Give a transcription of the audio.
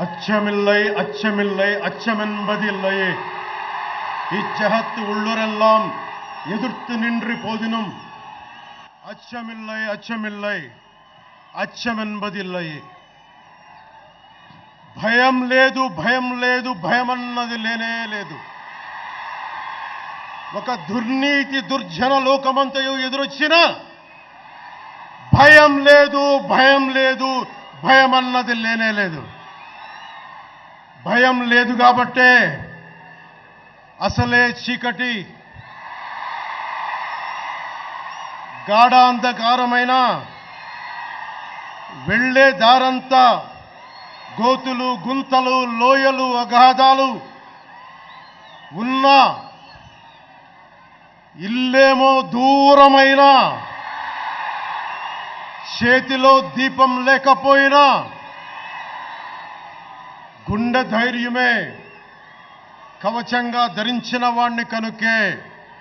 அச்சமில்லை அச்சமில்லை அச்சமென்பதில்லையே. இச்சகத்து உள்ளுரெல்லாம் எதிர்த்து நின்று போதினும் அச்சமில்லை அச்சமில்லை అచ్చమెన్బదిల్లయే. భయం లేదు భయం లేదు భయమన్నది లేనే లేదు. ఒక దుర్నీతి దుర్జన లోకమంతయు ఎదురొచ్చినా భయం లేదు భయం లేదు భయమన్నది లేనే లేదు. భయం లేదు కాబట్టే అసలే చీకటి గాఢాంధకారమైన వెళ్లే దారంతా గోతులు గుంతలు లోయలు అగాధాలు ఉన్నా ఇల్లేమో దూరమైన చేతిలో దీపం లేకపోయినా గుండె ధైర్యమే కవచంగా ధరించిన వాణ్ణి కనుకే